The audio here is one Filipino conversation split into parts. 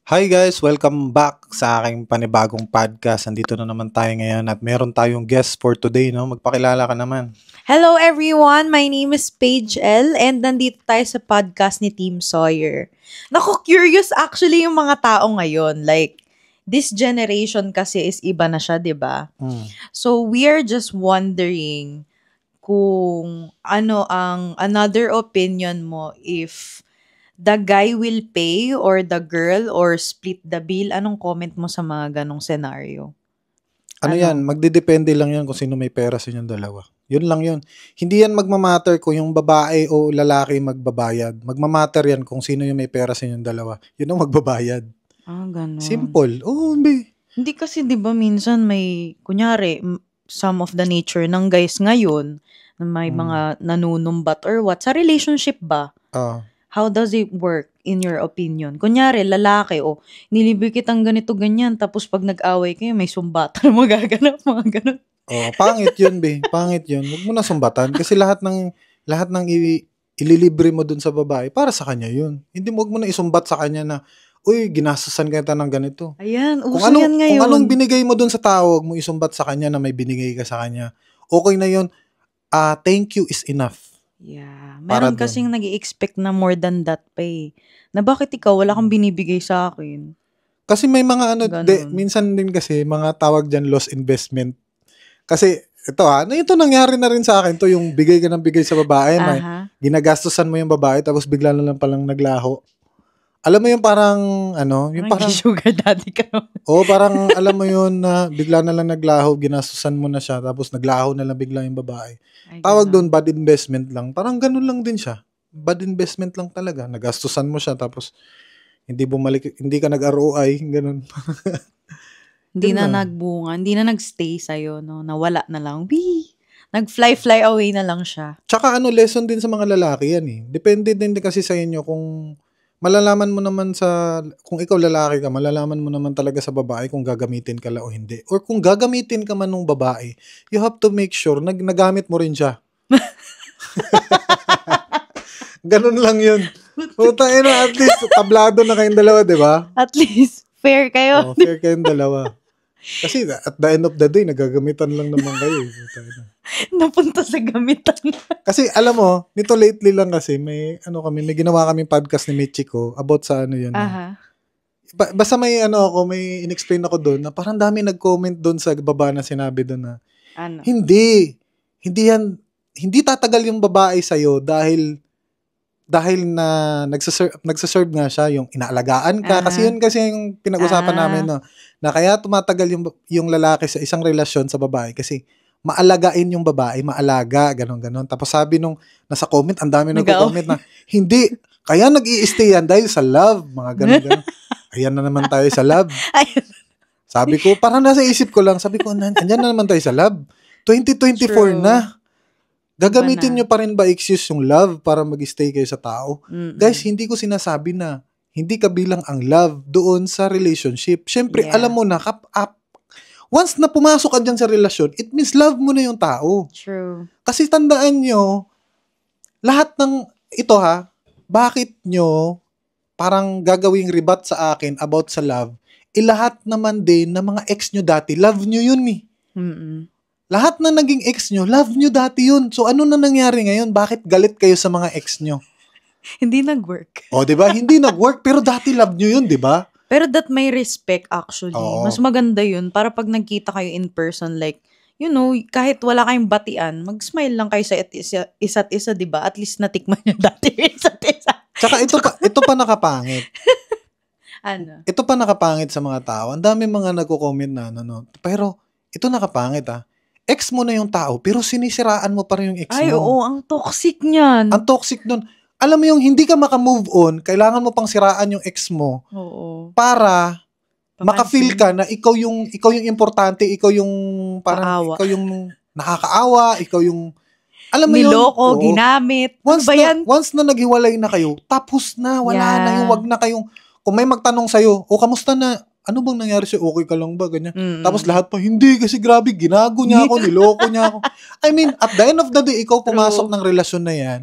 Hi guys! Welcome back sa aking panibagong podcast. Andito na naman tayo ngayon at meron tayong guest for today, no? Magpakilala ka naman. Hello everyone, my name is Paige L and nandito tayo sa podcast ni Team Sawyer. Naku, curious actually yung mga tao ngayon. Like, this generation kasi is iba na siya, di ba? So, we are just wondering kung ano ang another opinion mo if the guy will pay or the girl or split the bill. Anong comment mo sa mga ganong scenario? Ano yan? Magdidepende lang yan kung sino may pera sa inyong dalawa. Yun lang yun. Hindi yan magmamatter kung yung babae o lalaki magbabayad. Magmamatter yan kung sino yung may pera sa inyong dalawa. Yun ang magbabayad. Ganon. Simple. Oo, Hindi kasi 'di ba minsan may kunyari some of the nature ng guys ngayon na may mga nanunumbat or what sa relationship ba? How does it work in your opinion? Kunyari lalaki nilibre kitang ganito ganyan tapos pag nag-away kayo may sumbatan magaganap mga ganun. Pangit yun, Pangit yun. Huwag mo na sumbatan kasi lahat ng ililibre mo dun sa babae para sa kanya yun. Hindi mo, huwag mo na isumbat sa kanya na uy, ginastusan kita ng ganito. Ayan, uso yan ngayon. Kung anong binigay mo dun sa tao, huwag mo isumbat sa kanya na may binigay ka sa kanya. Okay na yun. Thank you is enough. Yeah. Meron kasing nag-i-expect na more than that pa eh. Na bakit ikaw wala kang binibigay sa akin? Kasi may mga minsan din kasi mga tawag dyan lost investment. Kasi ito nangyari na rin sa akin to, yung bigay ka ng bigay sa babae, may ginagastusan mo yung babae tapos bigla na lang palang naglaho. Alam mo yung parang yung parang sugar daddy ka. parang alam mo yun na bigla na lang naglaho, ginastusan mo na siya tapos naglaho na lang bigla yung babae. Tawag doon bad investment lang. Parang ganun lang din siya. Bad investment lang talaga. Nagastusan mo siya tapos hindi bumalik, hindi ka nag-ROI, ganun. Hindi na nagbunga, hindi na nagstay sa'yo, no? Nawala na lang. Nag-fly away na lang siya. Tsaka lesson din sa mga lalaki yan eh. Depende din kasi sa inyo kung malalaman mo naman kung ikaw lalaki ka, malalaman mo naman talaga sa babae kung gagamitin ka o hindi. Or kung gagamitin ka man ng babae, you have to make sure nagamit mo rin siya. Ganun lang yun. At least tablado na kayong dalawa, di ba? At least, fair kayo. Fair kayong dalawa. Kasi at the end of the day, nagagamitan lang naman kayo. Napunta sa gamitan. Kasi alam mo, nito lately lang kasi may ginawa kaming podcast ni Michiko about sa yun. Basta may may in-explain ako doon na parang dami nag-comment doon sa baba na sinabi doon na hindi tatagal yung babae sa'yo dahil na nagsaserve nga siya, yung inaalagaan ka. Kasi yun kasi yung pinag-usapan namin, no? Na kaya tumatagal yung lalaki sa isang relasyon sa babae kasi maalagain yung babae, maalaga, ganon. Tapos sabi nung nasa comment, ang dami nag-comment na, hindi, kaya nag-i-stay yan dahil sa love, mga ganon. Ayan na naman tayo sa love. Sabi ko, parang nasa isip ko lang, sabi ko, andyan na naman tayo sa love. 2024 True. Na. Gagamitin nyo pa rin ba excuse yung love para mag-stay kayo sa tao? Guys, hindi ko sinasabi na hindi kabilang ang love doon sa relationship. Siyempre, alam mo na, once na pumasok ka dyan sa relasyon, it means love mo na yung tao. True. Kasi tandaan nyo, lahat ng ito bakit nyo parang gagawing rebat sa akin about sa love, lahat naman din ng mga ex nyo dati, love nyo yun eh. Lahat na naging ex nyo, love nyo dati yun. So, ano na nangyari ngayon? Bakit galit kayo sa mga ex nyo? Hindi nag-work. Diba? Hindi nag-work, pero dati love nyo yun, diba? Pero that may respect actually. Mas maganda yun para pag nagkita kayo in person, like, kahit wala kayong batian, mag-smile lang kayo sa isa't isa, diba? At least natikman nyo dati isa't isa. Tsaka ito pa nakapangit. Ito pa nakapangit sa mga tao. Ang dami mga nagko-comment na, pero ito nakapangit ex mo na yung tao, pero sinisiraan mo pa rin yung ex mo. Ay, oo, ang toxic niyan. Ang toxic nun. Alam mo yung hindi ka maka-move on, kailangan mo pang siraan yung ex mo. Oo. Para maka-feel ka na ikaw yung importante, ikaw yung parang ikaw yung nakakaawa, ikaw yung alam mo niloko, ginamit. Once na naghiwalay na kayo, tapos na, wala na yung wag na kayong kung may magtanong sa'yo, kamusta na? ano bang nangyari sa'yo? Okay ka lang ba? Ganyan. Mm. Tapos lahat pa, hindi kasi grabe, ginago niya ako, niloko niya ako. I mean, at the end of the day, ikaw pumasok ng relasyon na yan,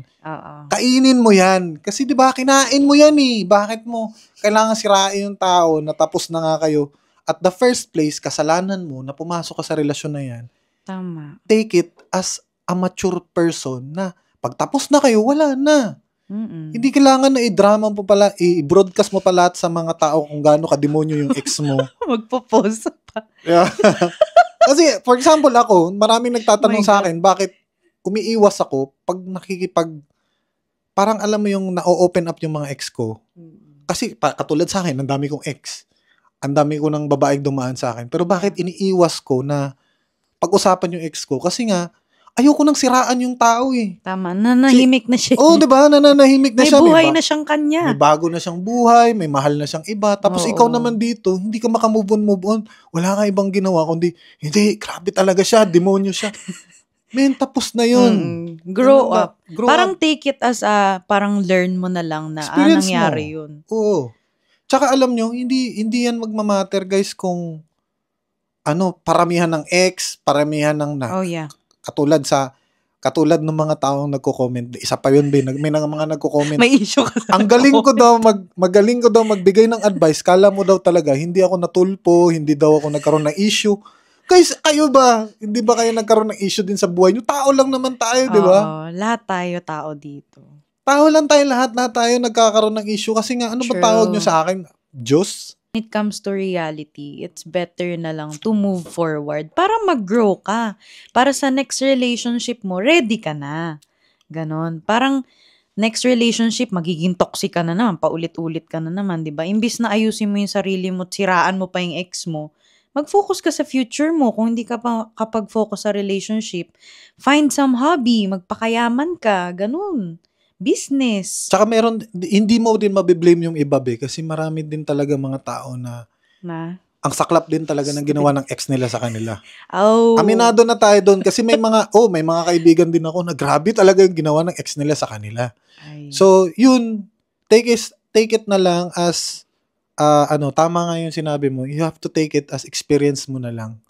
kainin mo yan. Kasi di ba, kinain mo yan eh. Bakit mo kailangan sirain yung tao na tapos na nga kayo? At the first place, kasalanan mo na pumasok ka sa relasyon na yan. Tama. Take it as a mature person na pag tapos na kayo, wala na. Hindi kailangan na i-drama mo pala, i-broadcast mo pa lahat sa mga tao kung gaano ka-demonyo yung ex mo. Magpo-post pa. Yeah. Kasi, for example, ako, maraming nagtatanong sa akin, bakit umiiwas ako pag parang alam mo yung na-open up yung mga ex ko. Kasi, katulad sa akin, ang dami kong ex. Ang dami ko ng babaeng dumaan sa akin. Pero bakit iniiwas ko na pag-usapan yung ex ko? Kasi nga, ayoko nang siraan yung tao eh. Tama, nanahimik na siya. Oo, diba? Nanahimik na siya. May buhay na siyang kanya. May bago na siyang buhay, may mahal na siyang iba. Tapos ikaw naman dito, hindi ka makamove on. Wala ka ibang ginawa, kundi, hindi, grabe talaga siya, demonyo siya. Men, tapos na yun. Grow up. Parang take it as parang learn mo na lang na nangyari yun. Oo. Tsaka alam nyo, hindi yan magmamatter guys kung paramihan ng ex, paramihan ng katulad ng mga taong nagko-comment. Isa pa yun, may mga nagko-comment. May issue ka sa Ang galing ko daw magaling ko daw magbigay ng advice. Kala mo daw talaga hindi ako natulpo, hindi daw ako nagkaroon ng issue. Guys, kayo ba? Hindi ba kayo nagkaroon ng issue din sa buhay niyo? Tao lang naman tayo, di ba? Lahat tayo tao dito. Tao lang tayo, lahat tayo nagkakaroon ng issue kasi nga ano ba tawag niyo sa akin? Diyos? When it comes to reality, it's better na lang to move forward para mag-grow ka. Para sa next relationship mo, ready ka na. Ganon. Parang next relationship, magiging toxic ka na naman, paulit-ulit ka na naman, di ba? Imbis na ayusin mo yung sarili mo, siraan mo pa yung ex mo, mag-focus ka sa future mo. Kung hindi ka pa kapag-focus sa relationship, find some hobby, magpakayaman ka, ganun. Business. Tsaka hindi mo din mabiblame yung iba, kasi marami din talaga mga tao na ang saklap din talaga ng ginawa ng ex nila sa kanila. Aminado na tayo doon kasi may mga kaibigan din ako na grabe talaga yung ginawa ng ex nila sa kanila. So, yun, take it na lang as tama nga yung sinabi mo, you have to take it as experience mo na lang.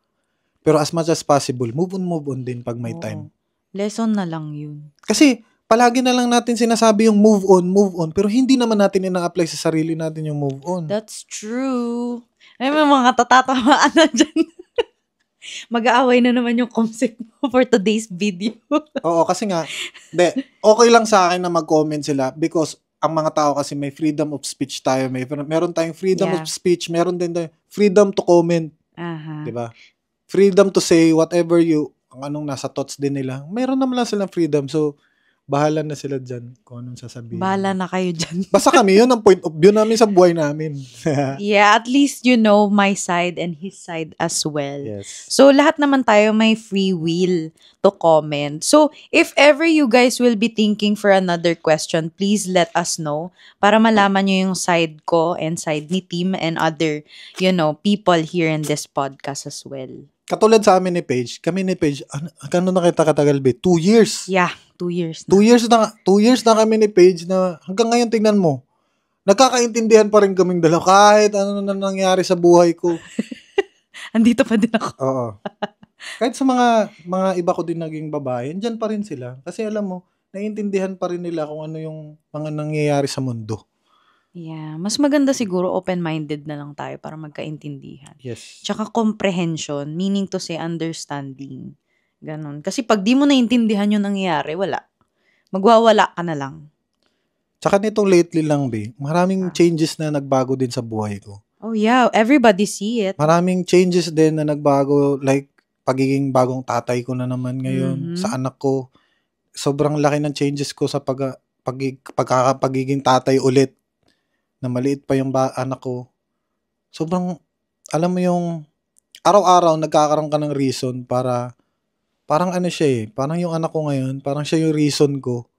Pero as much as possible, move on din pag may time. Lesson na lang yun. Kasi, palagi na lang natin sinasabi yung move on, pero hindi naman natin ina-apply sa sarili natin yung move on. That's true. May mga tatatamaan na dyan. Mag-aaway na naman yung concept mo for today's video. Oo, kasi nga, okay lang sa akin na mag-comment sila because ang mga tao kasi may freedom of speech tayo. Meron tayong freedom of speech, meron din tayong freedom to comment. Diba? Freedom to say whatever anong nasa thoughts din nila. Meron naman lang silang freedom. So, bahala na sila dyan kung anong sasabihin. Bahala na kayo dyan. Basta kami, yun ang point of view namin sa buhay namin. Yeah, at least you know my side and his side as well. Yes. So, lahat naman tayo may free will to comment. So, if ever you guys will be thinking for another question, please let us know para malaman nyo yung side ko and side ni Tim and other, people here in this podcast as well. Katulad sa amin ni Paige, kano na kita katagal, 2 years. Yeah, 2 years na. 2 years na kami ni Paige na hanggang ngayon tingnan mo, nagkakaintindihan pa rin kaming dalawa kahit ano na nangyari sa buhay ko. Andito pa din ako. Oo. Kahit sa mga iba ko din naging babae, dyan pa rin sila. Kasi alam mo, naiintindihan pa rin nila kung ano yung mga nangyayari sa mundo. Yeah, mas maganda siguro open-minded na lang tayo para magkaintindihan. Yes. Tsaka comprehension, meaning to say understanding. Ganon. Kasi pag di mo naintindihan yung nangyayari, wala. Magwawala ka na lang. Tsaka nitong lately lang, maraming changes na nagbago din sa buhay ko. Oh yeah, everybody see it. Maraming changes din na nagbago, like pagiging bagong tatay ko na naman ngayon sa anak ko. Sobrang laki ng changes ko sa pagiging tatay ulit. Na maliit pa yung anak ko. Sobrang, alam mo yung, araw-araw nagkakaroon ka ng reason para, parang parang yung anak ko ngayon, parang siya yung reason ko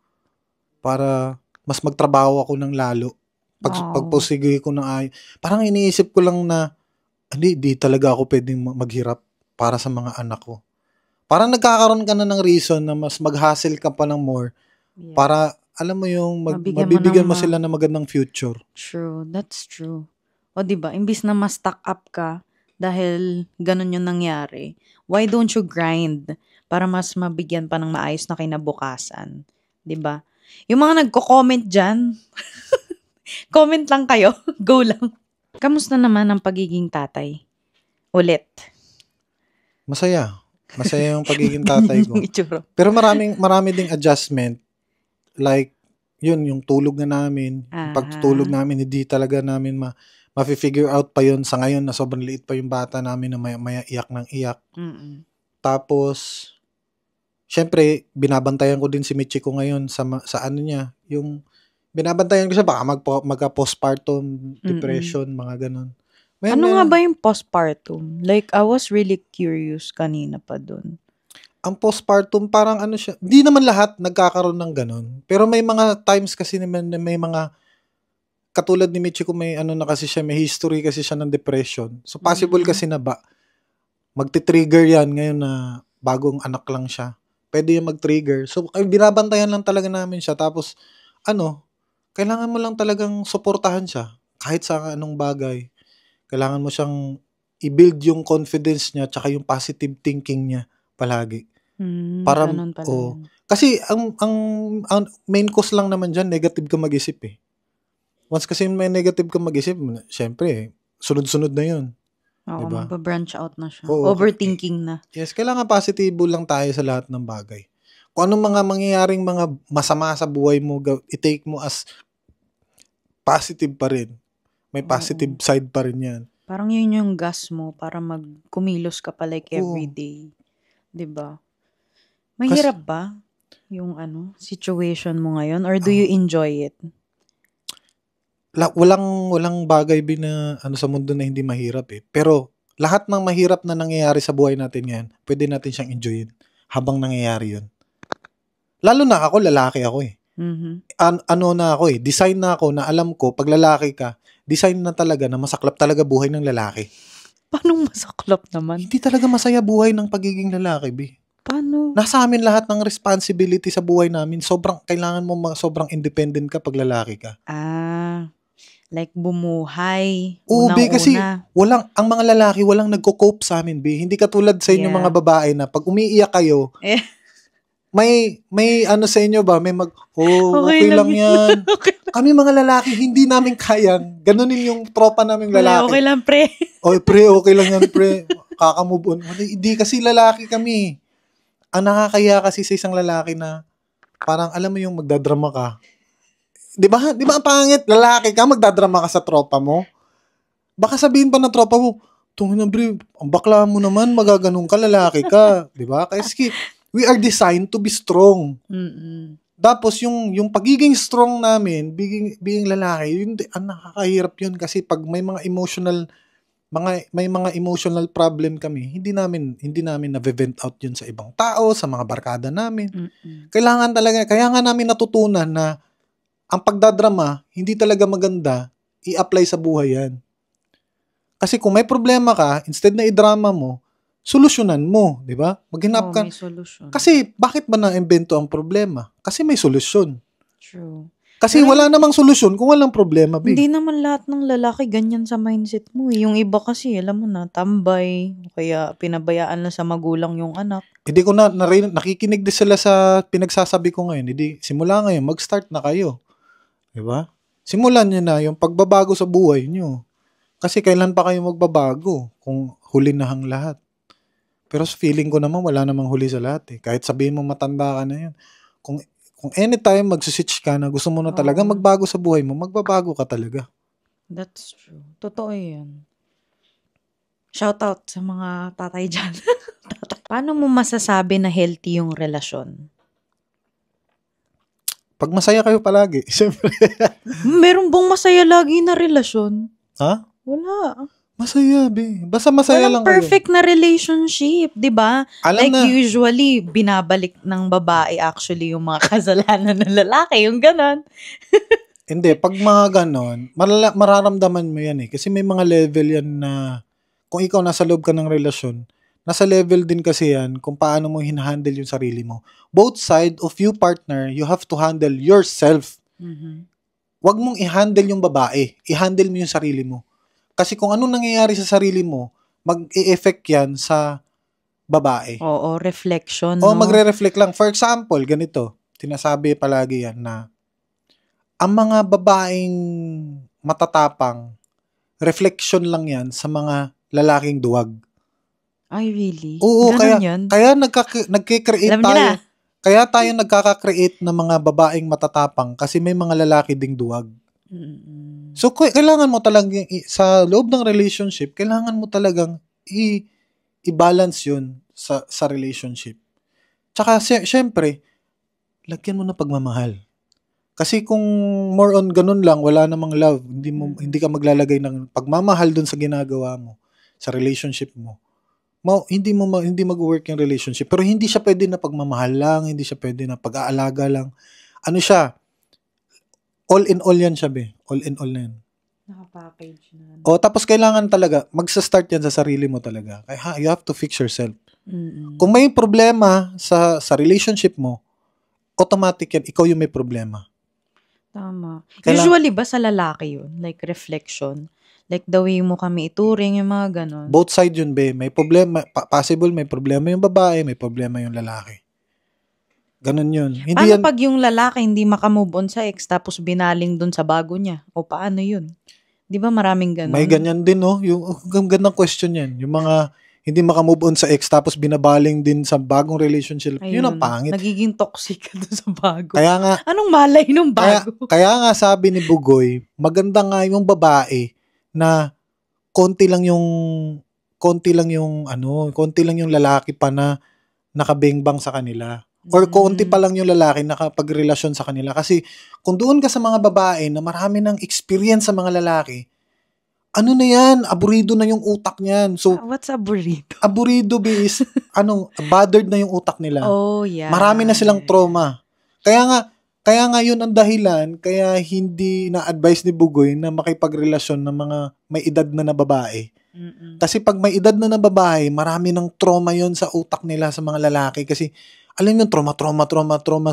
para mas magtrabaho ako ng lalo. Pagpursige ko ng parang iniisip ko lang na, di talaga ako pwedeng maghirap para sa mga anak ko. Parang nagkakaroon ka na ng reason na mas mag-hustle ka pa ng more para, alam mo yung mabibigyan mo sila ng magandang future. True, that's true. O, di ba? Imbis na ma-stuck up ka dahil ganun yung nangyari, why don't you grind para mas mabigyan pa ng maayos na kinabukasan? Di ba? Yung mga nagko-comment dyan, comment lang kayo. Go lang. Kamusta naman ang pagiging tatay? Ulit. Masaya. Masaya yung pagiging tatay ko. Yung itsura. Pero marami ding adjustment. Like, yun, yung tulog na namin. Yung pagtutulog namin, hindi talaga namin ma-figure out pa yun sa ngayon na sobrang liit pa yung bata namin na maya iyak ng iyak. Mm-mm. Tapos, syempre, binabantayan ko din si Michiko ngayon sa ano niya. Yung, binabantayan ko siya, baka magka-postpartum depression, mga ganun. Ano nga ba yung postpartum? Like, I was really curious kanina pa dun. Ang postpartum, parang ano siya, hindi naman lahat nagkakaroon ng ganun. Pero may mga times kasi naman na may mga, katulad ni Michiko, may ano na kasi siya, may history kasi siya ng depression. So, possible kasi na magti-trigger yan ngayon na bagong anak lang siya. Pwede yung mag-trigger. So, binabantayan lang talaga namin siya. Tapos, kailangan mo lang talagang suportahan siya. Kahit sa anong bagay. Kailangan mo siyang i-build yung confidence niya tsaka yung positive thinking niya palagi. Para, ganun pala yun. kasi ang main cause lang naman dyan, negative ka mag-isip eh. Once kasi may negative ka mag-isip, syempre, sunod-sunod na yun. Oo, diba? magpa-branch out na siya. Oo, overthinking na. Yes, kailangan positibo lang tayo sa lahat ng bagay. Kung anong mga mangyayaring mga masama sa buhay mo, i-take mo as positive pa rin. May positive side pa rin yan. Parang yun yung gas mo para magkumilos ka pa like everyday. Diba? Mahirap ba yung situation mo ngayon? Or do you enjoy it? Walang bagay na sa mundo na hindi mahirap eh. Pero lahat ng mahirap na nangyayari sa buhay natin ngayon, pwede natin siyang enjoyin habang nangyayari yun. Lalo na ako, lalaki ako eh. Mm-hmm. Na ako eh, design na ako na alam ko, pag lalaki ka, design na talaga na masaklap talaga buhay ng lalaki. Paano masaklap naman? Hindi talaga masaya buhay ng pagiging lalaki, B. Paano? Nasa amin lahat ng responsibility sa buhay namin. Kailangan mo sobrang independent ka pag lalaki ka. Like bumuhay. Oo, B, kasi ang mga lalaki walang nagko-cope sa amin, B. Hindi katulad sa inyo mga babae na pag umiiyak kayo, may sa inyo ba? May okay lang yan. Okay. Kami mga lalaki, hindi namin kayang. Ganunin yung tropa naming lalaki. Okay lang, pre. Pre, okay lang yan, pre. Kakamove on. Hindi kasi lalaki kami. Ang nakakaya kasi sa isang lalaki na parang alam mo yung magdadrama ka. Di ba ang pangit? Lalaki ka, magdadrama ka sa tropa mo. Baka sabihin pa ng tropa mo, tungin na, bre, ang bakla mo naman, magaganong ka, lalaki ka. Di ba? Kasi we are designed to be strong. Mm-mm. Tapos yung pagiging strong namin, being lalaki, yun ang nakakahirap yun kasi pag may mga emotional problem kami, hindi namin na-vent out yun sa ibang tao, sa mga barkada namin. Mm-mm. Kaya nga namin natutunan na ang pagdadrama, hindi talaga maganda i-apply sa buhay yan. Kasi kung may problema ka, instead na i-drama mo, solusyonan mo, di ba? Maghinap ka. May solusyon. Kasi bakit ba na-invento ang problema? Kasi may solusyon. True. Kasi wala namang solusyon kung walang problema, Hindi naman lahat ng lalaki ganyan sa mindset mo. Yung iba kasi, alam mo na, tambay, kaya pinabayaan na sa magulang yung anak. Hindi ko nakikinig din sila sa pinagsasabi ko ngayon. Hindi, simula ngayon, mag-start na kayo. Di ba? Simulan nyo na yung pagbabago sa buhay nyo. Kasi kailan pa kayo magbabago kung huli na ang lahat? Pero feeling ko naman wala namang huli sa lahat eh. Kahit sabihin mo matanda ka na yun. Kung anytime magsiswitch ka na gusto mo na talaga magbago sa buhay mo, magbabago ka talaga. That's true. Totoo yan. Shout out sa mga tatay dyan. Paano mo masasabi na healthy yung relasyon? Pag masaya kayo palagi, siyempre. Meron bang masaya lagi na relasyon? Ha? Wala. Masaya, be. Basta masaya lang kayo. Perfect na relationship, di ba? Like na. Usually, binabalik ng babae actually yung mga kasalanan ng lalaki, yung ganon. Hindi, pag mga ganon, mararamdaman mo yan eh. Kasi may mga level yan na kung ikaw nasa loob ka ng relasyon, nasa level din kasi yan kung paano mo hinahandle yung sarili mo. Both side of you partner, you have to handle yourself. Mm-hmm. Wag mong i-handle yung babae. I-handle mo yung sarili mo. Kasi kung anong nangyayari sa sarili mo, mag-e-effect yan sa babae. Oo, reflection, O no? magre-reflect lang. For example, ganito, sinasabi palagi yan na ang mga babaeng matatapang, reflection lang yan sa mga lalaking duwag. Ay, really? Oo, Ganun yun? kaya nagke-create Alam niyo tayo. na. Kaya tayo nagkaka-create ng mga babaeng matatapang kasi may mga lalaki ding duwag. Mm-mm. So, kailangan mo talagang, sa loob ng relationship, kailangan mo talagang i-balance yun sa relationship. Tsaka, syempre, lagyan mo na pagmamahal. Kasi kung more on ganun lang, wala namang love, hindi ka maglalagay ng pagmamahal dun sa ginagawa mo, sa relationship mo. Hindi mag-work yung relationship. Pero hindi siya pwede na pagmamahal lang, hindi siya pwede na pag-aalaga lang. Ano siya? All in all yan siya, be. All in all na yan. Naka-package na. O, tapos kailangan talaga, magsa-start yan sa sarili mo talaga. You have to fix yourself. Mm-mm. Kung may problema sa relationship mo, automatic yan, ikaw yung may problema. Tama. Usually ba sa lalaki yun? Like reflection? Like the way mo kami ituring, yung mga ganon? Both side yun, be. May problema, possible may problema yung babae, may problema yung lalaki. Ganon yun. Hindi paano yan, pag yung lalaki hindi makamove on sa ex tapos binaling dun sa bago niya? O paano yun? Di ba maraming ganon? may ganyan din, no? Yung gandang question yan. Yung mga hindi makamove on sa ex tapos binabaling din sa bagong relationship. Ayun, yun ang pangit. nagiging toxic ka dun sa bago. Kaya nga, anong malay nung bago? Kaya nga sabi ni Bugoy, maganda nga yung babae na konti lang yung lalaki pa na nakabengbang sa kanila. Or konti pa lang yung lalaki nakapagrelasyon sa kanila. Kasi kung doon ka sa mga babae na marami ng experience sa mga lalaki, ano na yan? Aburido na yung utak niyan. So, what's aburido? Aburido is, bothered na yung utak nila. Oh, yeah. Marami na silang trauma. Kaya nga yun ang dahilan, kaya hindi na-advise ni Bugoy na makipagrelasyon ng mga may edad na babae. Mm-mm. Kasi pag may edad na babae, marami ng trauma yun sa utak nila sa mga lalaki. Kasi alam yung trauma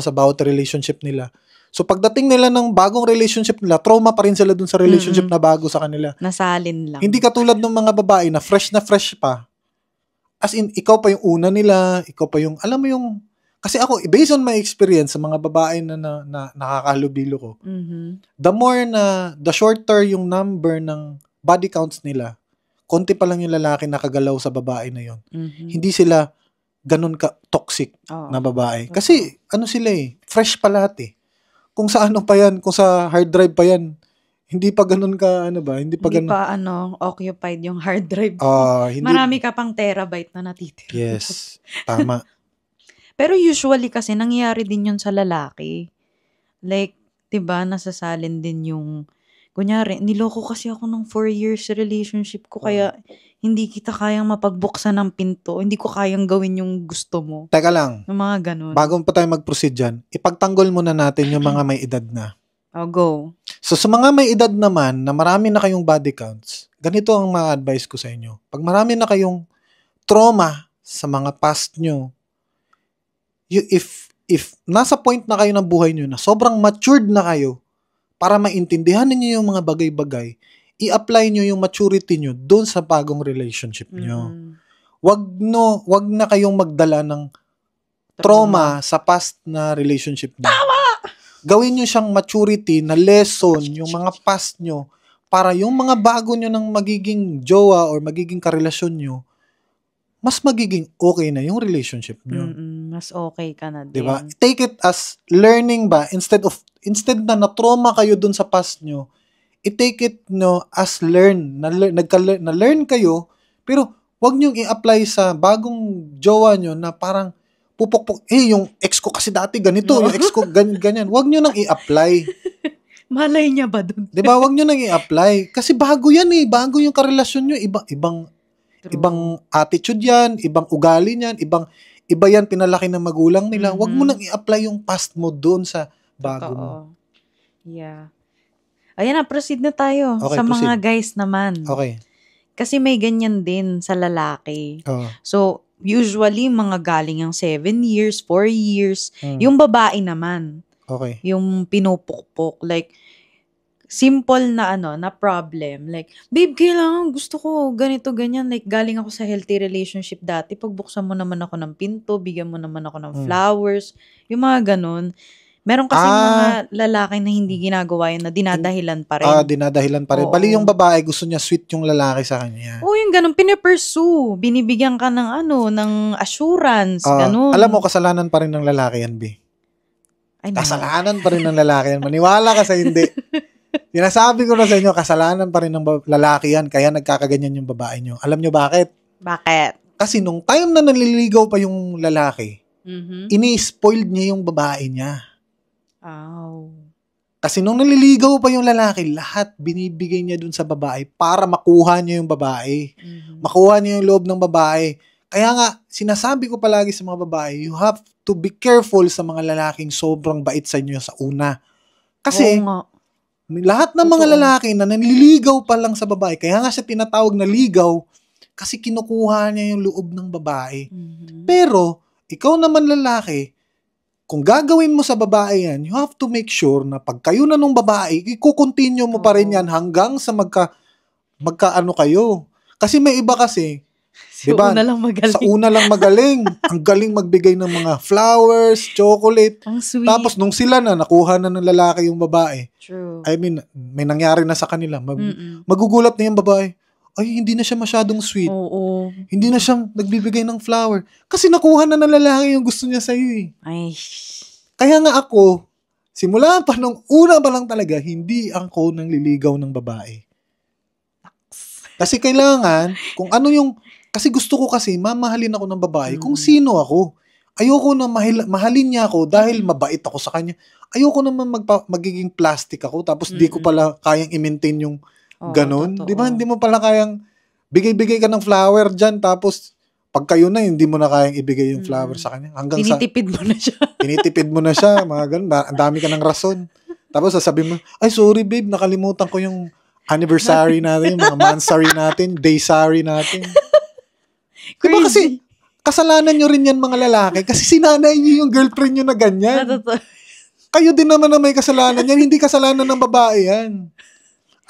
sa bawat relationship nila. So pagdating nila ng bagong relationship nila, trauma pa rin sila dun sa relationship na bago sa kanila. Nasalin lang. Hindi katulad ng mga babae na fresh pa. As in, ikaw pa yung una nila, ikaw pa yung, alam mo yung, kasi ako, based on my experience sa mga babae na nakakahalubilo ko, the shorter yung number ng body counts nila, konti pa lang yung lalaki nakagalaw sa babae na yon. Hindi sila ganun ka-toxic na babae. Kasi, sila fresh pa lahat eh. Kung sa kung sa hard drive pa yan, hindi pa ganun ka, hindi pa occupied yung hard drive. Marami ka pang terabyte na natitira. Yes, tama. Pero usually kasi nangyayari din yun sa lalaki. Like, 'di ba, nasasalin din yung kunyari, niloko kasi ako ng 4 years relationship ko kaya hindi kita kayang mapagbuksan ng pinto. Hindi ko kayang gawin yung gusto mo. Teka lang. Yung mga ganun. Bago pa tayo mag-proceed dyan, ipagtanggol muna natin yung mga may edad na. Go. So, sa mga may edad naman na marami na kayong body counts, ganito ang ma-advise ko sa inyo. Pag marami na kayong trauma sa mga past nyo, if nasa point na kayo ng buhay nyo na sobrang matured na kayo para maintindihan niyo yung mga bagay-bagay, i-apply nyo yung maturity nyo doon sa bagong relationship nyo. Wag na kayong magdala ng trauma sa past na relationship nyo. Gawin nyo siyang maturity na lesson, yung mga past nyo, para yung mga bago nyo ng magiging jowa or magiging karelasyon nyo, mas magiging okay na yung relationship nyo. Mas okay ka na din. Diba? Take it as learning ba? Instead na na-trauma kayo dun sa past nyo, i-take it as learn. Na-learn kayo, pero wag nyo i-apply sa bagong jowa nyo na parang pupukpuk, yung ex ko kasi dati ganito, yung ex ko ganyan. Wag nyo nang i-apply. Malay niya ba dun? Diba? Wag nyo nang i-apply. Kasi bago yan eh. Bago yung karelasyon nyo. Ibang attitude yan, ibang ugali niyan, iba yan pinalaki ng magulang nila. Wag mo nang i-apply yung past mo doon sa bago mo. Yeah. Ayan na, proceed na tayo sa proceed. mga guys naman. Okay. Kasi may ganyan din sa lalaki. So, usually, mga galing ang 7 years, 4 years. Yung babae naman. Okay. Yung pinupukpok. Like, simple na na problem. Like, babe, kailangan, gusto ko, ganito, ganyan. Like, galing ako sa healthy relationship dati. Pagbuksan mo naman ako ng pinto, bigyan mo naman ako ng flowers. Yung mga ganun. Meron kasing mga lalaki na hindi ginagawa yun na dinadahilan pa rin. Dinadahilan pa rin. Bali yung babae, gusto niya sweet yung lalaki sa kanya. Yung ganun, pinipursue. Binibigyan ka ng ng assurance, ganun. Alam mo, kasalanan pa rin ng lalaki yan, B. Kasalanan pa rin ng lalaki yan. Maniwala ka sa hindi. Sinasabi ko na sa inyo, kasalanan pa rin ng lalaki yan, kaya nagkakaganyan yung babae nyo. Alam nyo bakit? Bakit? Kasi nung time na naliligaw pa yung lalaki, ini-spoiled niya yung babae niya. Kasi nung naliligaw pa yung lalaki, lahat binibigay niya dun sa babae para makuha niya yung babae. Makuha niya yung loob ng babae. Kaya nga, sinasabi ko palagi sa mga babae, you have to be careful sa mga lalaking sobrang bait sa inyo sa una. Kasi, lahat ng mga lalaki na nanliligaw pa lang sa babae, kaya nga siya tinatawag na ligaw, kasi kinukuha niya yung loob ng babae. Pero, ikaw naman lalaki, kung gagawin mo sa babae yan, you have to make sure na pag kayo na nung babae, i-continue mo pa rin yan hanggang sa magkaano kayo. Kasi may iba kasi, diba? Sa una lang magaling. Ang galing magbigay ng mga flowers, chocolate. Ang sweet. Tapos nung sila na, nakuha na ng lalaki yung babae. True. I mean, may nangyari na sa kanila. Magugulat na yung babae. Ay, hindi na siya masyadong sweet. Oo. Hindi na siya nagbibigay ng flower. Kasi nakuha na ng lalaki yung gusto niya sa'yo eh. Ay. Kaya nga ako, simula pa nung una pa lang talaga, hindi ako nang liligaw ng babae. Kasi kailangan, kung ano yung, kasi gusto ko kasi, mamahalin ako ng babae kung sino ako. Ayoko na mahalin niya ako dahil mabait ako sa kanya. Ayoko naman magiging plastic ako tapos di ko pala kayang i-maintain yung ganon. Di ba? Hindi mo pala kayang bigay-bigay ka ng flower dyan tapos pag kayo na, hindi mo na kayang ibigay yung flower sa kanya. Tinitipid mo na siya. Tinitipid mo na siya. Mga ganon. Ang dami ka ng rason. Tapos sasabihin mo, ay sorry babe, nakalimutan ko yung anniversary natin, yung mga monthsary natin, daysary natin. Diba kasi, kasalanan nyo rin yan mga lalaki kasi sinanay nyo yung girlfriend nyo na ganyan. Kayo din naman na may kasalanan yan, hindi kasalanan ng babae yan.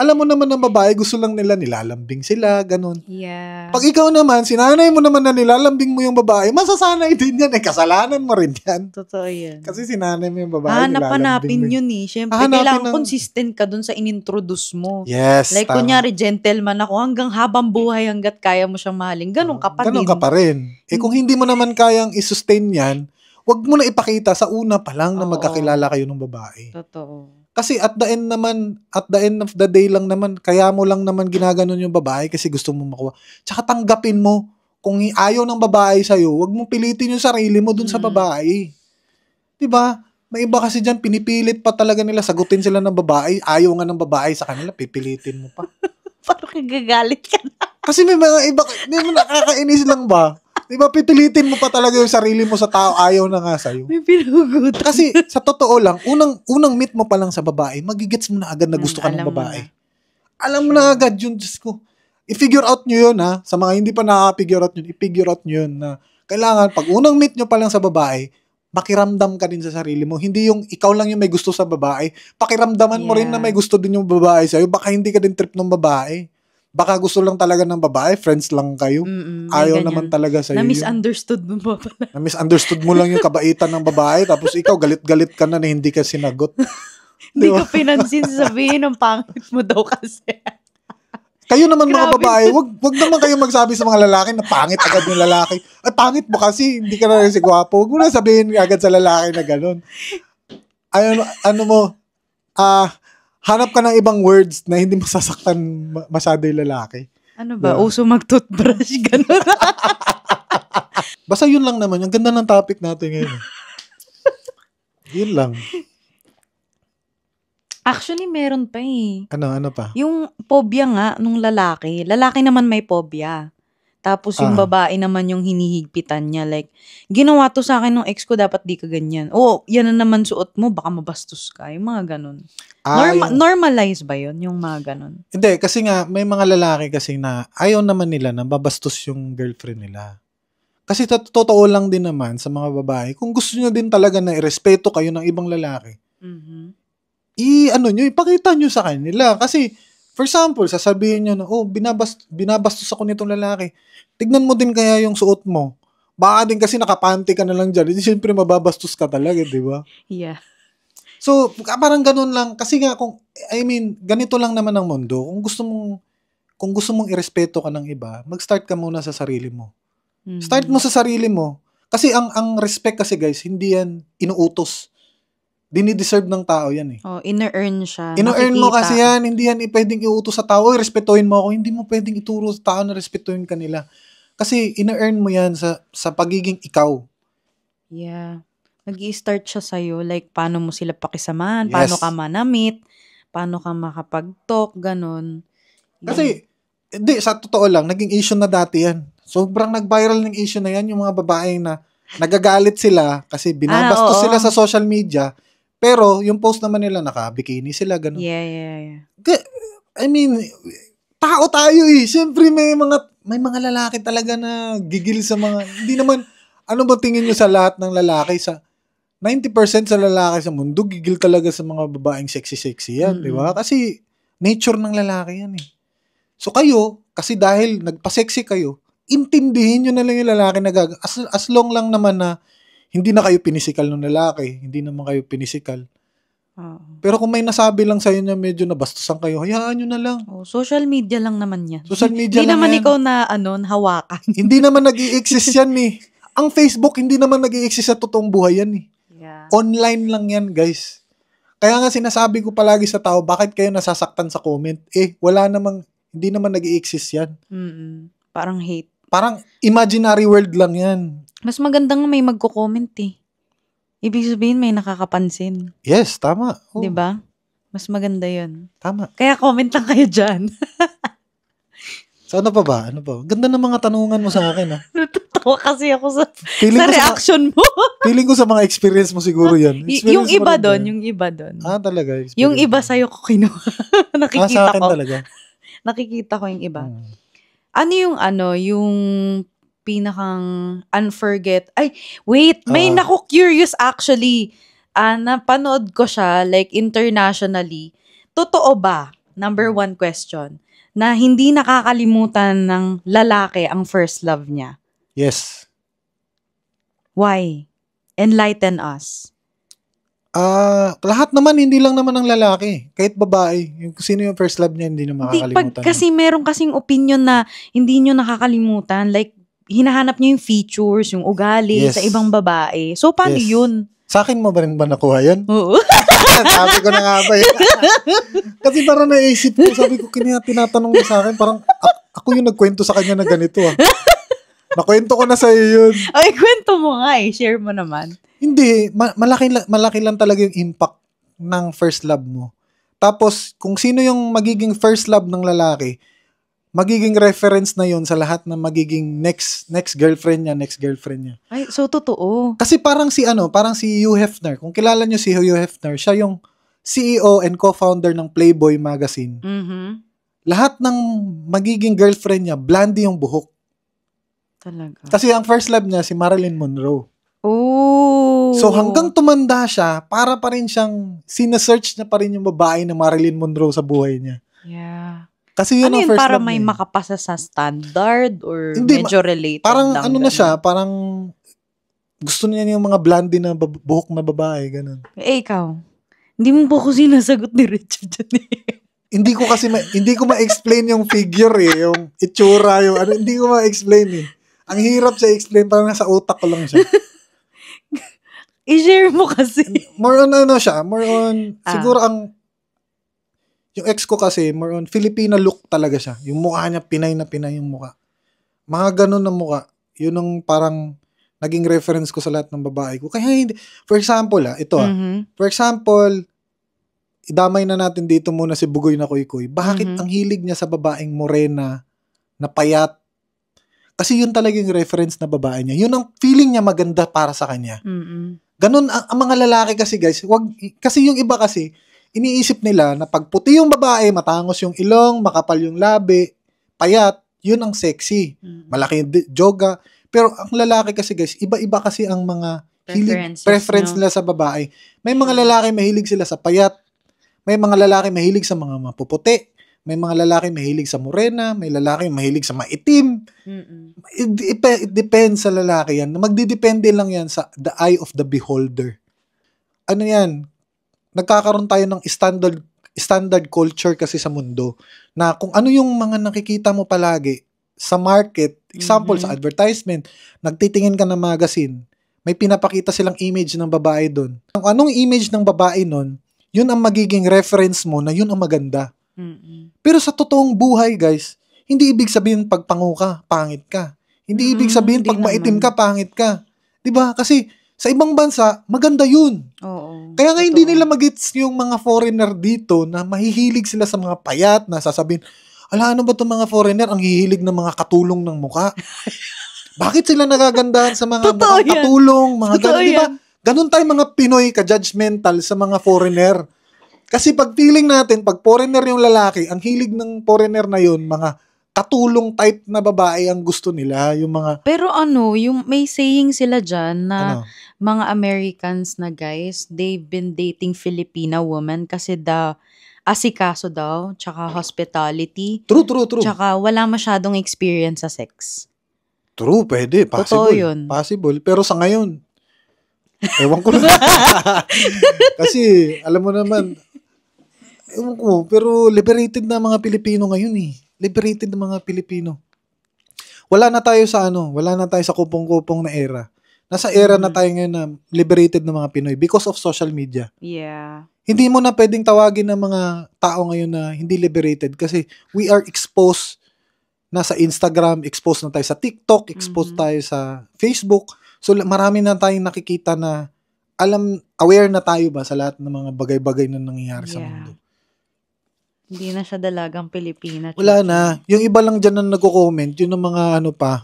Alam mo naman ng babae, gusto lang nila nilalambing sila, ganun. Yeah. Pag ikaw naman, sinanay mo naman na nilalambing mo yung babae, masasanay din yan eh, kasalanan mo rin yan. Totoo yan. Kasi sinanay mo yung babae, hanap-hanapin yun eh. Siyempre, kailangan consistent ka dun sa inintroduce mo. Yes, like, kunyari, gentleman ako, hanggang habang buhay, hanggat kaya mo siyang mahalin, ganun ka pa din. Ganun ka pa rin. Eh kung hindi mo naman kayang i-sustain yan, wag mo na ipakita sa una pa lang na magkakilala kayo ng babae. Totoo. Kasi at the end of the day lang naman, kaya mo lang naman ginaganon yung babae kasi gusto mo makuha. Tsaka tanggapin mo, kung ayaw ng babae sa'yo, wag mong pilitin yung sarili mo dun sa babae. Diba? May iba kasi dyan, pinipilit pa talaga nila, sagutin sila ng babae, ayaw nga ng babae sa kanila, pipilitin mo pa. Parang kagagalit ka na. Kasi may mga iba, may mga nakakainis lang ba? Diba, pipilitin mo pa talaga yung sarili mo sa tao, ayaw na nga sa'yo. May pinugutan. Kasi, sa totoo lang, unang meet mo pa lang sa babae, magigets mo na agad na gusto ka ng babae. Alam mo na agad yun, Diyos ko. I-figure out nyo yun, ha? Sa mga hindi pa nakaka-figure out yun, i-figure out nyo yun na kailangan, pag unang meet nyo pa lang sa babae, makiramdam ka din sa sarili mo. Hindi yung ikaw lang yung may gusto sa babae. Pakiramdaman mo rin na may gusto din yung babae sa'yo. Baka hindi ka din trip ng babae. Baka gusto lang talaga ng babae, friends lang kayo. Ayaw naman talaga sa'yo. Na-misunderstood mo pa pala. Na-misunderstood mo lang yung kabaitan ng babae, tapos ikaw galit-galit ka na hindi ka sinagot. Hindi ka pinansin, sabihin ng pangit mo daw kasi. Kayo naman mga babae, wag naman kayo magsabi sa mga lalaki na pangit agad yung lalaki. Ay, pangit mo kasi, hindi ka na rin si gwapo. Huwag mo na sabihin agad sa lalaki na gano'n. Hanap ka ng ibang words na hindi masasaktan masyado yung lalaki. Ano ba? Diba? Uso mag-toothbrush, gano'n. Basta yun lang naman. Ang ganda ng topic natin ngayon. Yun lang. Actually, meron pa eh. Ano pa? Yung phobia nga nung lalaki. Lalaki naman may phobia. Tapos yung babae naman yung hinihigpitan niya. Like, ginawa to sa akin ng ex ko, dapat di ka ganyan. Oh, yan na naman suot mo, baka mabastos ka. Yung mga ganun. Normalize ba yun? Yung mga ganun? Hindi, kasi nga, may mga lalaki kasi na ayaw naman nila na babastos yung girlfriend nila. Kasi totoo lang din naman sa mga babae, kung gusto nyo din talaga na irespeto kayo ng ibang lalaki, ipakita nyo sa kanila. Kasi, for example, sasabihin nyo na, binabastos ako nitong lalaki. Tignan mo din kaya yung suot mo. Baka din kasi nakapanty ka na lang dyan. Hindi siyempre mababastos ka talaga, di ba? Yeah. So, parang ganun lang. Kasi nga, ganito lang naman ang mundo. Kung gusto mong irespeto ka ng iba, mag-start ka muna sa sarili mo. Mhm. Start mo sa sarili mo. Kasi ang respect kasi guys, hindi yan inuutos. Dinideserve ng tao yan eh. Ina-earn siya. Ino-earn mo Nakikita. kasi yan, hindi yan pwedeng iutos sa tao. Respetuhin mo ako. Hindi mo pwedeng ituro sa tao na respetuhin ka nila. Kasi ina-earn mo yan sa pagiging ikaw. Yeah. Nag-i-start siya sa'yo. Like, paano mo sila pakisamahan? Yes. Paano ka manamit? Paano ka makapag-talk? Ganon. Kasi, sa totoo lang, naging issue na dati yan. Sobrang nag-viral ng issue na yan, yung mga babae na nagagalit sila kasi binabastos oo. sila sa social media. Pero, yung post naman nila, naka-bikini sila, gano'n. Yeah. Tao tayo eh. Siyempre, may mga lalaki talaga na gigil sa mga, hindi naman, ano ba tingin nyo sa lahat ng lalaki? Sa 90% sa lalaki sa mundo, gigil talaga sa mga babaeng sexy-sexy yan, di ba? Kasi, nature ng lalaki yan eh. So, kayo, kasi dahil nagpa-sexy kayo, intindihin nyo na lang yung lalaki na as long lang naman na hindi na kayo pinisikal ng lalaki, hindi naman kayo pinisikal. Pero kung may nasabi lang sa'yo na medyo nabastusan kayo, hayaan nyo na lang. Social media lang naman yan. Social media Hindi lang naman yan. ikaw na, hawakan. Hindi naman nag-i-exist yan eh. Ang Facebook, hindi naman nag-i-exist sa totoong buhay yan eh. Yeah. Online lang yan, guys. Kaya nga sinasabi ko palagi sa tao, bakit kayo nasasaktan sa comment? Hindi naman nag-i-exist yan. Parang hate. Parang imaginary world lang yan. Mas maganda nga may magko-comment eh. Ibig sabihin may nakakapansin. Yes, tama. Oh, 'Di ba? Mas maganda 'yun. tama. Kaya comment lang kayo diyan. So ano pa ba? Ganda ng mga tanungan mo sa akin, ha? Natatawa kasi ako sa Feeling ko reaction mo. Feeling ko sa mga experience mo siguro yan. Yung iba doon. Talaga. Yung iba sa'yo ko kinuha. Nakikita sa akin ko. talaga. Nakikita ko yung iba. Ano yung pinakang may naku-curious actually. Napanood ko siya like internationally. Totoo ba? Number 1 question. Na hindi nakakalimutan ng lalaki ang first love niya. Yes. Why? Enlighten us. Lahat naman, hindi lang naman ng lalaki. Kahit babae. Sino yung first love niya, hindi na makakalimutan. Kasi meron kasing opinion na hindi nyo nakakalimutan. Like, hinahanap nyo yung features, yung ugali sa ibang babae. So, paano yun? Sa akin mo ba rin ba nakuha yun? Oo. Sabi ko na nga ba yun. Kasi parang naisip ko, sabi ko, tinatanong mo sa akin, parang ako yung nagkwento sa kanya na ganito ah. Nakwento ko na sa iyo yun. Ay, kwento mo nga eh. Share mo naman. Hindi. Malaki lang talaga yung impact ng first love mo. Tapos, kung sino yung magiging first love ng lalaki, magiging reference na yun sa lahat ng magiging next girlfriend niya. Ay, so totoo. Kasi parang si Hugh Hefner. Kung kilala nyo si Hugh Hefner, siya yung CEO and co-founder ng Playboy magazine. Lahat ng magiging girlfriend niya, blondie yung buhok. Talaga. Kasi ang first love niya, si Marilyn Monroe. Oh. So hanggang tumanda siya, para pa rin siyang sinesearch niya pa rin yung babae na Marilyn Monroe sa buhay niya. Yeah. Kasi yun ang first para love may niya. makapasa sa standard or Hindi, medyo related? Parang na siya, parang gusto niya yung mga blondie na buhok na babae, ganun. Ikaw, hindi mo ba ko sinasagot ni Richard dyan eh? Hindi ko ma-explain yung figure eh, yung itsura, hindi ko ma-explain eh. Ang hirap siya explain, parang nasa utak ko lang siya. I-share mo kasi. More on siguro yung ex ko kasi, more on Filipina look talaga siya. Yung mukha niya, Pinay na Pinay yung mukha. Mga ganun na mukha. Yun ang parang naging reference ko sa lahat ng babae ko. Kaya hindi, for example for example, idamay na natin dito muna si Bugoy na Kuy-Kuy. Bakit ang hilig niya sa babaeng morena, na payat? Kasi yun talaga yung reference na babae niya. Yun ang feeling niya maganda para sa kanya. Ganun ang mga lalaki kasi guys. Kasi yung iba kasi, iniisip nila na pag puti yung babae, matangos yung ilong, makapal yung labi, payat, yun ang sexy. Malaki yung joga. Pero ang lalaki kasi guys, iba-iba kasi ang mga preference nila sa babae. May mga lalaki mahilig sila sa payat. May mga lalaki mahilig sa mga mapuputi. May mga lalaki mahilig sa morena. May lalaki mahilig sa maitim. It depends sa lalaki yan. Magdidepende lang yan sa the eye of the beholder. Ano yan? Nagkakaroon tayo ng standard culture kasi sa mundo na kung ano yung mga nakikita mo palagi sa market, example sa advertisement, nagtitingin ka ng magazine, may pinapakita silang image ng babae doon. Kung anong image ng babae nun, yun ang magiging reference mo na yun ang maganda. Pero sa totoong buhay, guys, hindi ibig sabihin pag pango ka, pangit ka. Hindi ibig sabihin pag maitim ka, pangit ka. 'Di ba? Kasi sa ibang bansa, maganda yun. Oo. Kaya nga hindi nila magets yung mga foreigner dito na mahihilig sila sa mga payat na sasabihin, ala, ano ba itong mga foreigner? Ang hihilig ng mga katulong ng muka. Bakit sila nagagandahan sa mga katulong? Mga ganun, di ba? Ganun tayo mga Pinoy ka-judgmental sa mga foreigner. Kasi pag feeling natin, pag foreigner yung lalaki, ang hilig ng foreigner na yun, mga katulong type na babae ang gusto nila. Yung mga... Pero yung may saying sila dyan na mga Americans na guys, they've been dating Filipina woman kasi asikaso daw, tsaka hospitality. True. Tsaka wala masyadong experience sa sex. True, pwede. Possible. Totoo yun. Possible. Pero sa ngayon, ewan ko na. Kasi, alam mo naman, ewan ko, pero liberated na mga Pilipino ngayon eh. Liberated na mga Pilipino. Wala na tayo sa kupong-kupong na era. Nasa era na tayo ngayon na liberated na mga Pinoy because of social media. Yeah. Hindi mo na pwedeng tawagin ng mga tao ngayon na hindi liberated kasi we are exposed na sa Instagram, exposed na tayo sa TikTok, exposed tayo sa Facebook. So marami na tayong nakikita na aware na tayo ba sa lahat ng mga bagay-bagay na nangyayari sa mundo. Hindi na siya dalagang Pilipina. Wala na. Yung iba lang dyan na nagko-comment, yun ang mga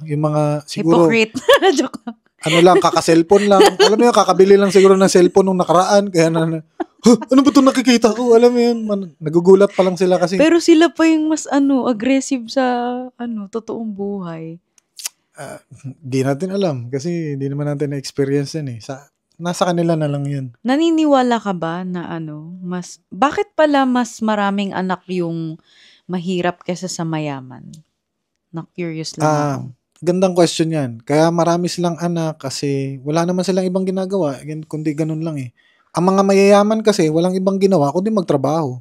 yung mga siguro... Hypocrite. Joke lang. Kaka-cellphone lang. Alam mo yun, kakabili lang siguro ng cellphone nung nakaraan. Kaya ano ba ito nakikita ko? Alam mo yun, nagugulat pa lang sila kasi... Pero sila pa yung mas aggressive sa totoong buhay. Di natin alam kasi hindi naman natin na-experience yan eh. Nasa kanila na lang yun. Naniniwala ka ba na bakit pala mas maraming anak yung mahirap kaysa sa mayaman? Na-curious lang ako. Gandang question yan. Kaya marami silang anak kasi wala naman silang ibang ginagawa. Kundi ganun lang eh. Ang mga mayayaman kasi walang ibang ginawa kundi magtrabaho.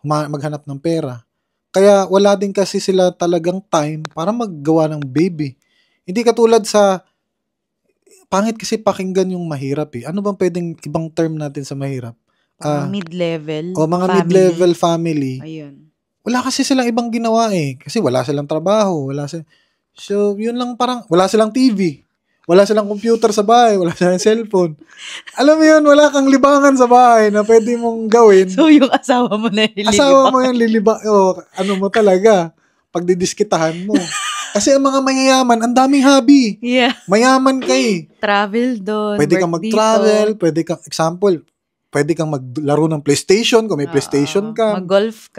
Maghanap ng pera. Kaya wala din kasi sila talagang time para maggawa ng baby. Hindi katulad sa pangit kasi pakinggan yung mahirap eh. Ano bang pwedeng ibang term natin sa mahirap? Mid-level mga family. Mid-level family. Ayun. Wala kasi silang ibang ginawa eh. Kasi wala silang trabaho. So, yun lang parang, wala silang TV. Wala silang computer sa bahay. Wala silang cellphone. Alam mo yun, wala kang libangan sa bahay na pwede mong gawin. So, yung asawa mo na lilibang. Asawa mo yung ano mo talaga. Pagdidiskitahan mo. Kasi ang mga mayayaman, ang daming hobby. Yeah. Mayaman ka eh. Travel doon. Pwede kang mag-travel. Pwede kang maglaro ng PlayStation kung may PlayStation ka. Mag-golf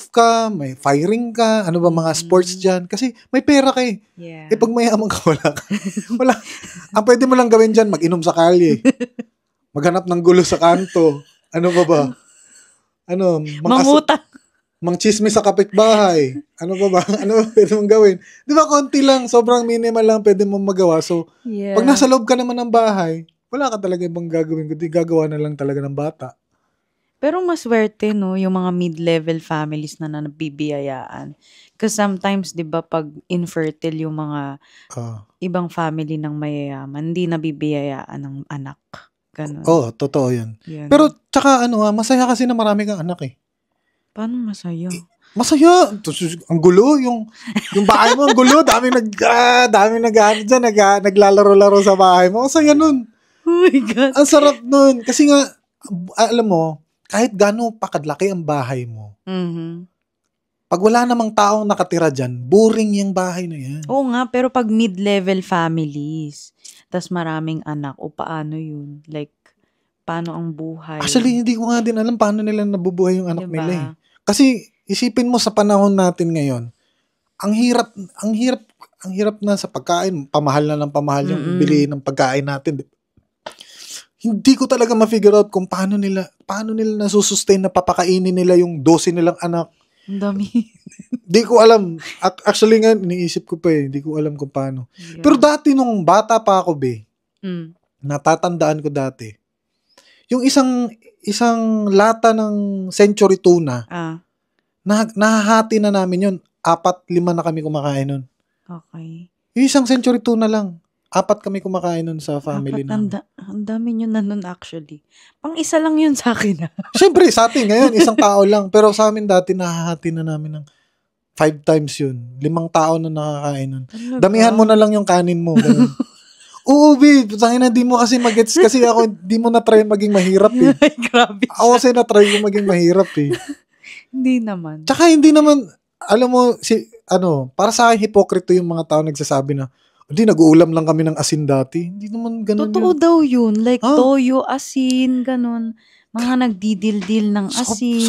ka. May firing ka. Ano ba mga sports dyan? Kasi may pera ka eh. Yeah. Pag mayaman ka, wala ka. Wala. Ang pwede mo lang gawin dyan, mag-inom sa kalye. Maghanap ng gulo sa kanto. Ano ba? Mangutang. Mangchismis sa kapitbahay. Ano ba? Ano ba pwede mong gawin? Di ba, konti lang. Sobrang minimal lang pwede mong magawa. So, pag nasa loob ka naman ng bahay, wala ka talaga ibang gagawin. Kundi gagawa na lang talaga ng bata. Pero maswerte, no? Yung mga mid-level families na nabibiyayaan. Because sometimes, di ba, pag infertile yung mga ibang family ng mayayaman, hindi nabibiyayaan ng anak. Ganun. Oo, totoo yun. Pero, tsaka masaya kasi na marami kang anak eh. Paano masaya? Masaya. Ang gulo. Yung bahay mo, ang gulo. Daming naglalaro-laro sa bahay mo. Masaya nun. Oh my God. Ang sarap nun. Kasi nga, alam mo, kahit gano'n pakadlaki ang bahay mo, pag wala namang taong nakatira dyan, boring yung bahay na yan. Oo nga, pero pag mid-level families, tas maraming anak, paano yun? Like, paano ang buhay? Actually, hindi ko nga din alam paano nila nabubuhay yung anak nila eh. Kasi isipin mo sa panahon natin ngayon, ang hirap na sa pagkain, pamahal na ng pamahal yung bili ng pagkain natin. Hindi ko talaga ma-figure out kung paano nila nasusustain na papakainin nila yung 12 nilang anak. Ang dami. Di ko alam. Actually nga, iniisip ko pa Di ko alam kung paano. Yeah. Pero dati nung bata pa ako, Mm. natatandaan ko dati, yung isang lata ng century tuna, nahahati na namin yun. 4-5 na kami kumakain nun. Okay. Yung isang century tuna lang. 4 kami kumakain nun sa family namin. Ang dami nyo na nun actually. Pang isa lang yun sa akin. Siyempre, sa atin ngayon, isang tao lang. Pero sa amin dati, nahahati na namin ng 5 times yun. 5 tao na nakakain nun. Damihan mo na lang yung kanin mo. Oo, tangina, di mo kasi magets kasi ako, di mo na-try maging mahirap Ay, grabe. Ako kasi na-try yung maging mahirap Hindi naman. Tsaka hindi naman, alam mo, para sa akin, hipokrito yung mga tao nagsasabi na, hindi, nag-uulam lang kami ng asin dati. Hindi naman ganun Totoo daw yun. Like, toyo, asin, ganun. Mga nagdidildil ng asin.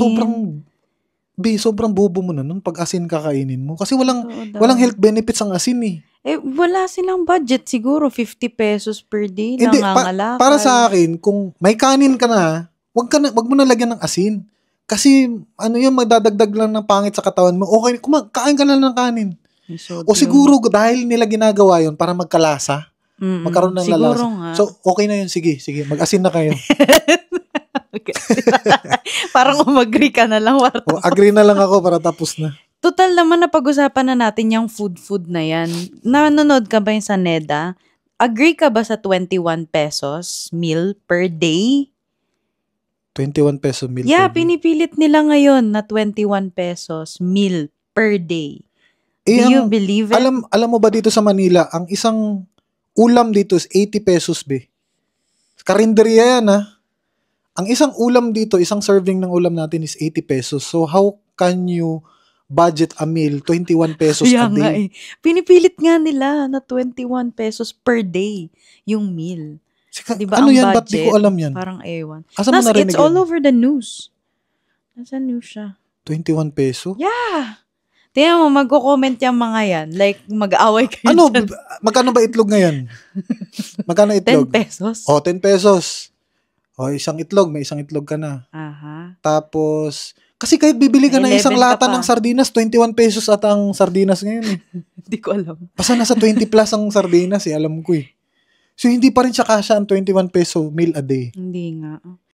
Sobrang bobo mo na nun pag asin kakainin mo. Kasi walang health benefits ang asin wala silang budget. Siguro 50 pesos per day lang ang alakal. Para sa akin, kung may kanin ka na, wag mo na lagyan ng asin. Kasi, magdadagdag lang ng pangit sa katawan mo. Okay, kain ka na ng kanin. O siguro dahil nila ginagawa yun para magkalasa. Magkaroon ng siguro lalasa. Nga. So, okay na yun. Sige. Mag-asin na kayo. Okay. Parang umagri ka na lang. Agree na lang ako para tapos na. Total naman napag-usapan na natin yung food na yan. Nanonood ka ba yung sa NEDA? Agree ka ba sa 21 pesos meal per day? 21 peso meal Yeah, per day. pinipilit nila ngayon na 21 pesos meal per day. Do you believe it? Alam mo ba dito sa Manila, ang isang ulam dito is 80 pesos, Karinderya yan, Ang isang ulam dito, isang serving ng ulam natin is 80 pesos. So, how can you budget a meal 21 pesos a day? Pinipilit nga nila na 21 pesos per day yung meal. Diba, ano yan? budget, Ba't di ko alam yan? Parang ewan. It's all over the news. Nasa news siya. 21 peso? Yeah. Tingnan mo, magko-comment yung mga yan. Like, mag-away kayo dyan. Magkano ba itlog ngayon? Magkano itlog? 10 pesos. 10 pesos. Isang itlog. May isang itlog ka na. Aha. Tapos, kasi kahit bibili ka ng isang 11 lata ka pa. ng sardinas, 21 pesos at ang sardinas ngayon Hindi ko alam. Basta nasa 20 plus ang sardinas alam ko So, hindi pa rin siya kasya ang 21 peso meal a day. Hindi nga.